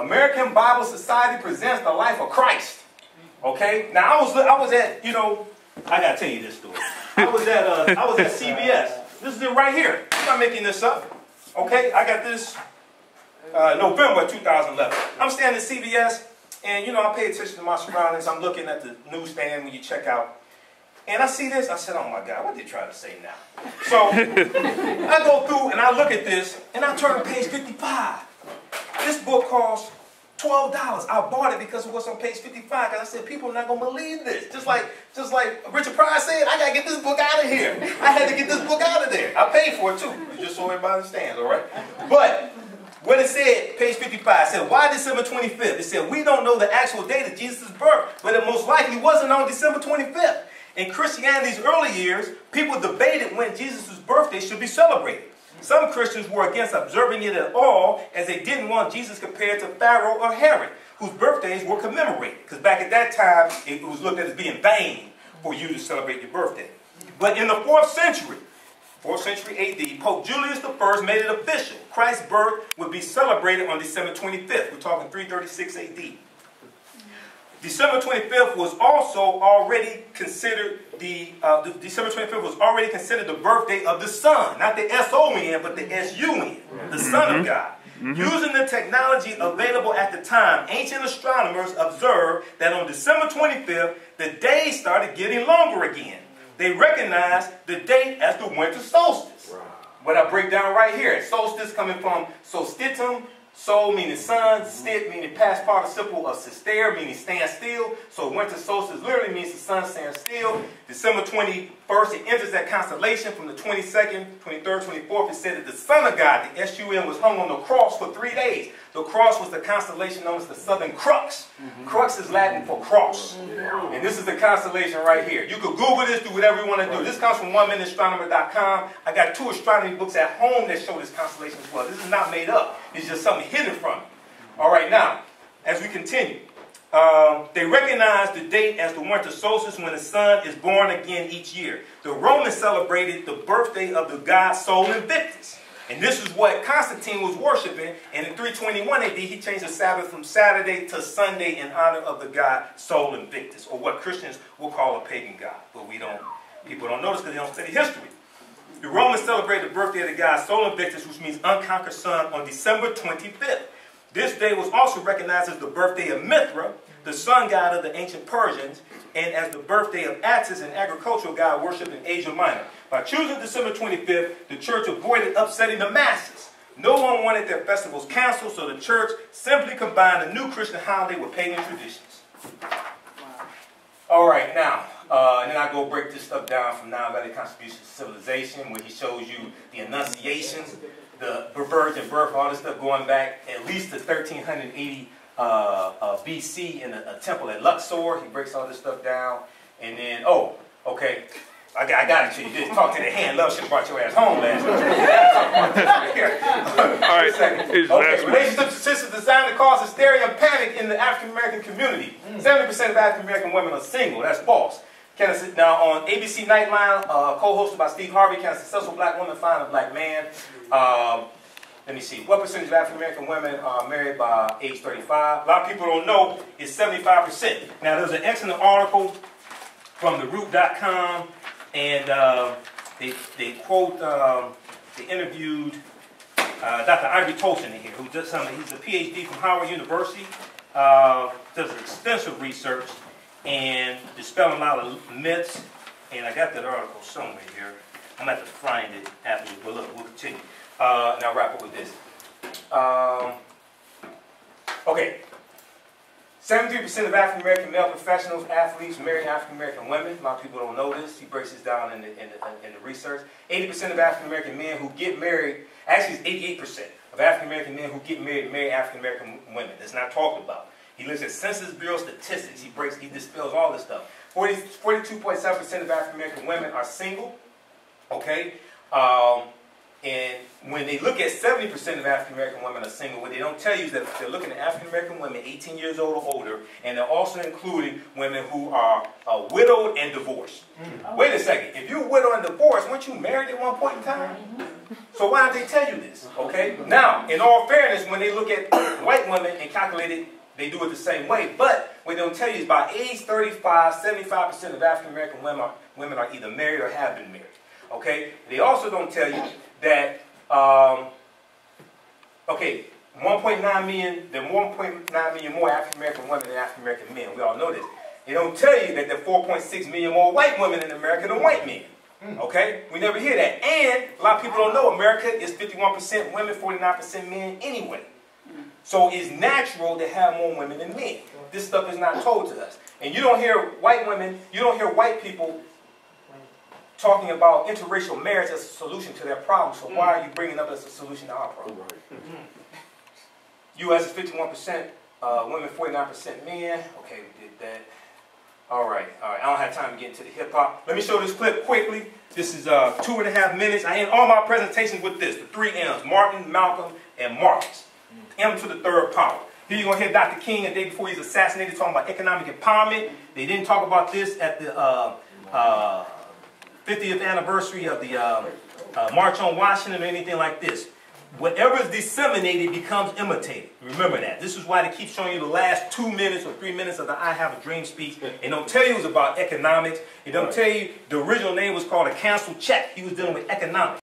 American Bible Society presents the life of Christ. Okay? Now I was at, you know, I gotta tell you this story. I was at CBS. This is it right here. I'm not making this up. Okay? I got this November 2011. I'm standing at CBS, and you know, I pay attention to my surroundings. I'm looking at the newsstand when you check out. And I see this, I said, oh my God, what they trying to say now? So I go through and I look at this, and I turn to page 55. This book costs $12. I bought it because it was on page 55, because I said, people are not going to believe this. Just like Richard Pryor said, I got to get this book out of here. I had to get this book out of there. I paid for it too, just so everybody understands, all right? But what it said, page 55, it said, why December 25th? It said, we don't know the actual date of Jesus' birth, but it most likely wasn't on December 25th. In Christianity's early years, people debated when Jesus' birthday should be celebrated. Some Christians were against observing it at all, as they didn't want Jesus compared to Pharaoh or Herod, whose birthdays were commemorated. Because back at that time, it was looked at as being vain for you to celebrate your birthday. But in the 4th century AD, Pope Julius I made it official. Christ's birth would be celebrated on December 25th. We're talking 336 AD. December 25th was also already considered the birthday of the Son, not the S-O-N, but the S-U-N, the Son of God. Using the technology available at the time, ancient astronomers observed that on December 25th, the days started getting longer again. They recognized the date as the winter solstice. What I break down right here, solstice coming from solstitum, sol meaning sun, stit meaning past participle of sister, meaning stand still. So winter solstice literally means the sun stands still. December 21st, it enters that constellation. From the 22nd, 23rd, 24th, it said that the Son of God, the S-U-N, was hung on the cross for 3 days. The cross was the constellation known as the Southern Crux. Crux is Latin for cross. And this is the constellation right here. You could Google this, do whatever you want to do. This comes from OneMinuteAstronomer.com. I got 2 astronomy books at home that show this constellation as well. This is not made up. It's just something hidden from it. All right, now, as we continue, they recognize the date as the winter solstice when the sun is born again each year. The Romans celebrated the birthday of the god Sol Invictus. And this is what Constantine was worshiping. And in 321 AD, he changed the Sabbath from Saturday to Sunday in honor of the god Sol Invictus, or what Christians will call a pagan god. But people don't notice because they don't study history. The Romans celebrated the birthday of the god Sol Invictus, which means unconquered sun, on December 25th. This day was also recognized as the birthday of Mithra, the sun god of the ancient Persians, and as the birthday of Attis, an agricultural god worshipped in Asia Minor. By choosing December 25th, the church avoided upsetting the masses. No one wanted their festivals canceled, so the church simply combined a new Christian holiday with pagan traditions. All right, now, and then I go break this stuff down from non-valid contributions to civilization, where he shows you the Annunciations, the virgin birth, all this stuff going back at least to 1380 BC in a temple at Luxor. He breaks all this stuff down. And then, oh, okay, I got it to you. Just talk to the hand. Love should have brought your ass home last night. All right. Okay, relationships and systems designed to cause hysteria and panic in the African-American community. 70% of African-American women are single. That's false. Now, on ABC Nightline, co-hosted by Steve Harvey, can a successful black woman find a black man? Let me see. What percentage of African-American women are married by age 35? A lot of people don't know it's 75%. Now, there's an excellent article from theroot.com, and they quote, they interviewed Dr. Ivory Tolson in here, who does something. He's a PhD from Howard University, does extensive research, and dispelling a lot of myths. And I got that article somewhere here. I'm going to have to find it afterwards, but look, we'll continue. Now wrap up with this. Okay. 73% of African-American male professionals, athletes, marry African-American women. A lot of people don't know this. He breaks this down in the research. 80% of African-American men who get married, actually it's 88% of African-American men who get married marry African-American women. That's not talked about. He looks at Census Bureau statistics. He dispels all this stuff. 42.7% of African-American women are single. Okay? And when they look at 70% of African-American women are single, what they don't tell you is that they're looking at African-American women 18 years old or older, and they're also including women who are widowed and divorced. Wait a second. If you're widowed and divorced, weren't you married at one point in time? So why don't they tell you this? Okay? Now, in all fairness, when they look at white women and calculate it, they do it the same way. But what they don't tell you is by age 35, 75% of African American women are either married or have been married. Okay? They also don't tell you that, okay, 1.9 million, there are 1.9 million more African American women than African American men. We all know this. They don't tell you that there are 4.6 million more white women in America than white men. Okay? We never hear that. And a lot of people don't know America is 51% women, 49% men anyway. So it's natural to have more women than men. This stuff is not told to us. And you don't hear white women, you don't hear white people talking about interracial marriage as a solution to their problem. So why are you bringing up as a solution to our problem? U.S. is 51% women, 49% men. Okay, we did that. All right. I don't have time to get into the hip-hop. Let me show this clip quickly. This is 2.5 minutes. I end all my presentations with this, the 3 M's, Martin, Malcolm, and Marcus. M to the third power. Here you're going to hear Dr. King a day before he's assassinated talking about economic empowerment. They didn't talk about this at the 50th anniversary of the March on Washington or anything like this. Whatever is disseminated becomes imitated. Remember that. This is why they keep showing you the last 2 minutes or 3 minutes of the I Have a Dream speech. They don't tell you it was about economics. They don't tell you the original name was called a canceled check. He was dealing with economics.